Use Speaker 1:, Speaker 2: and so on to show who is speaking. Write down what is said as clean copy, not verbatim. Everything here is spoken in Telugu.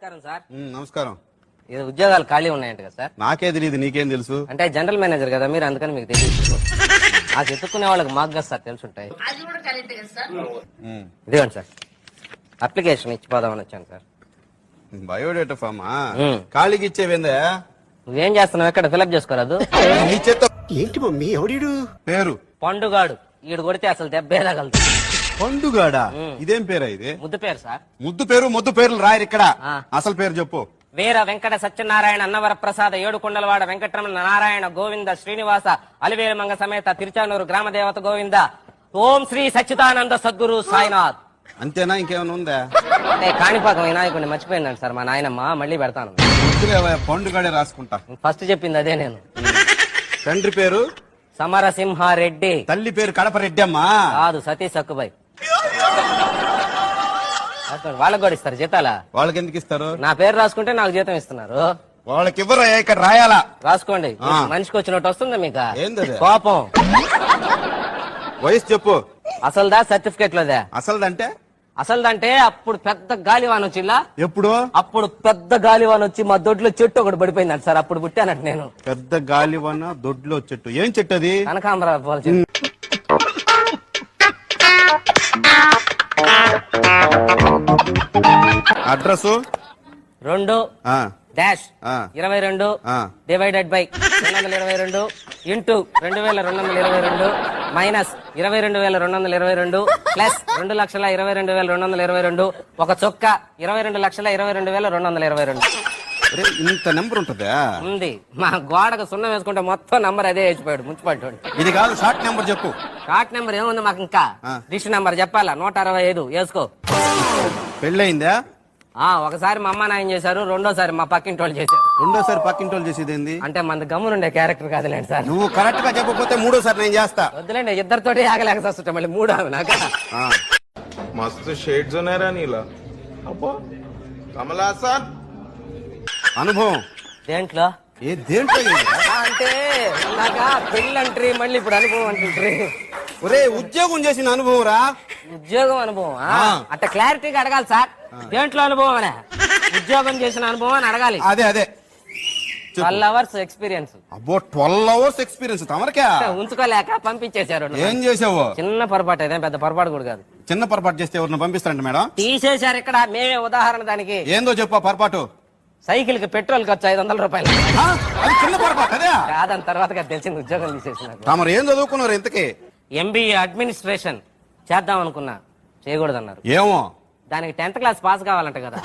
Speaker 1: నమస్కారం సార్.
Speaker 2: నమస్కారం.
Speaker 1: ఇది ఉద్యోగాలు ఖాళీ ఉన్నాయంట కదా సార్?
Speaker 2: నాకే తెలియదు, నీకేం తెలుసు?
Speaker 1: అంటే జనరల్ మేనేజర్ కదా మీరు, అందుకని మీకు తెలియదు. నాకు ఎత్తుక్కునే వాళ్ళకి మాకు కదా సార్ తెలుసుంటాయి. ఇదిగోండి సార్, అప్లికేషన్ ఇచ్చిపోదామని వచ్చాను సార్.
Speaker 2: బయోడేటా ఫామా? ఖాళీకి ఇచ్చేవేందా?
Speaker 1: నువ్వేం చేస్తున్నావు? ఎక్కడ ఫిలప్ చేసుకోరాదు?
Speaker 2: ఏంటి మమ్మీ? ఎవడీడు? పేరు
Speaker 1: పండుగాడు. ఈడు కొడితే అసలు దెబ్బేదాగలదు.
Speaker 2: పండుగాడా? ఇదేం పేరా ఇది?
Speaker 1: ముద్దు పేరు సార్.
Speaker 2: ముద్దు పేర్లు రాయరు ఇక్కడ. అసలు పేరు చెప్పు.
Speaker 1: వీర వెంకట సత్యనారాయణ అన్నవర ప్రసాద ఏడుకొండలవాడ వెంకటరమణ నారాయణ గోవింద శ్రీనివాస అలివేలుమంగ సమేత తిరుచానూరు గ్రామ దేవత గోవింద ఓం శ్రీ సచ్చిదానంద సద్గురు సాయినాథ్.
Speaker 2: అంతేనా? ఇంకేమైనా ఉందా?
Speaker 1: అంటే కాణిపాకం వినాయకుడిని మర్చిపోయినాడు సార్ మా నాయనమ్మ. మళ్ళీ పెడతాను.
Speaker 2: పండుగాడే రాసుకుంటా.
Speaker 1: ఫస్ట్ చెప్పింది అదే నేను.
Speaker 2: తండ్రి పేరు
Speaker 1: సమరసింహారెడ్డి.
Speaker 2: తల్లి పేరు కడపరెడ్డి అమ్మా.
Speaker 1: కాదు, సతీష్ సక్కుబాయ్. వాళ్ళకి కూడా ఇస్తారు జీతాలా?
Speaker 2: వాళ్ళకి ఎందుకు ఇస్తారు?
Speaker 1: నా పేరు రాసుకుంటే నాకు జీతం ఇస్తున్నారు.
Speaker 2: వాళ్ళకి ఇవ్వరా? ఇక్కడ రాయాలా?
Speaker 1: రాసుకోండి. మనిషికి వచ్చినట్టు వస్తుందా మీకు?
Speaker 2: ఏంది
Speaker 1: కోపం?
Speaker 2: వయసు చెప్పు.
Speaker 1: అసలుదా సర్టిఫికేట్ లోదా?
Speaker 2: అసలుదంటే
Speaker 1: అప్పుడు పెద్ద గాలివాన్ వచ్చిలా.
Speaker 2: ఎప్పుడు?
Speaker 1: అప్పుడు పెద్ద గాలివాన్ వచ్చి మా దొడ్లో చెట్టు ఒకటి పడిపోయిందంట సార్. అప్పుడు పుట్టానంట నేను.
Speaker 2: పెద్ద గాలివాన దొడ్లో చెట్టు? ఏం చెట్టు అది?
Speaker 1: కనకాంబరాల పూల చెట్టు.
Speaker 2: Address
Speaker 1: 2-22 divided by 222 into 2222 minus 22,222 plus 2,22,222 ఒక చొక్క 22,22,222.
Speaker 2: ఇంత నెంబర్ ఉంటుందా?
Speaker 1: ఉంది. మా గోడకు సున్నం వేసుకుంటే మొత్తం నంబర్ అదే వేసిపోయాడు మున్సిపాలిటీ.
Speaker 2: ఇది కాదు, షార్ట్ నెంబర్ చెప్పు.
Speaker 1: షార్ట్ నెంబర్ ఏముంది మాకు? ఇంకా రిజిస్టర్ నెంబర్ చెప్పాలా? 165 వేసుకో.
Speaker 2: పెళ్ళయిందా?
Speaker 1: ఒకసారి మా అమ్మ నాయన చేశారు, రెండోసారి మా పక్కింటి వాళ్ళు చేశారు.
Speaker 2: రెండోసారి పక్కింటి వాళ్ళు చేసేది ఏంది?
Speaker 1: అంటే మన గమ్మునుండే క్యారెక్టర్ కాదులేండి సార్.
Speaker 2: నువ్వు కరెక్ట్ గా చెప్పకపోతే మూడోసారి నేను చేస్తా.
Speaker 1: వద్దులేండి, ఇద్దరితోటి ఆగలేక వస్తుంటా మళ్ళీ మూడో నాకు.
Speaker 3: మస్తు షేడ్స్ ఉన్నాయరా నీలా. అబ్బో కమలాసన్
Speaker 2: అనుభవం
Speaker 1: దేంట్లో?
Speaker 2: దేంట్లో
Speaker 1: అంటే నాక పెళ్ళంట్రీ, మళ్ళీ ఇప్పుడు అనుభవం అంటుంట్రీ.
Speaker 2: ఒరే, ఉద్యోగం చేసిన అనుభవం రా.
Speaker 1: ఉద్యోగం అనుభవం అట్ట క్లారిటీగా అడగాలి సార్. దేంట్లో అనుభవం అనే? ఉద్యోగం చేసిన అనుభవం అని అడగాలి.
Speaker 2: అదే
Speaker 1: 12 hours ఎక్స్పీరియన్స్.
Speaker 2: అబ్బో, 12 hours ఎక్స్పీరియన్స్ తమరికా?
Speaker 1: ఉంచుకోలేక పంపించేశారు.
Speaker 2: ఏం చేసావు?
Speaker 1: చిన్న పొరపాటు, అదే పెద్ద పొరపాటు కూడా కాదు.
Speaker 2: చిన్న పొరపాటు చేస్తే ఎవరిని పంపిస్తారంట మేడం?
Speaker 1: తీసేశారు ఇక్కడ. మేమే ఉదాహరణ దానికి.
Speaker 2: ఏందో చెప్పు పొరపాటు.
Speaker 1: సైకిల్ కి పెట్రోల్ ఖర్చు 500 రూపాయలు.
Speaker 2: అది చిన్న పొరపాటు అదే
Speaker 1: కాదని తర్వాత తెలిసింది. ఉద్యోగం తీసేసినారు.
Speaker 2: తమరు ఏం చదువుకున్నారు ఇంతకీ?
Speaker 1: MBA అడ్మినిస్ట్రేషన్ చేద్దాం అనుకున్నా, చేయకూడదన్నారు.
Speaker 2: ఏమో,
Speaker 1: దానికి 10th క్లాస్ పాస్ కావాలంట కదా.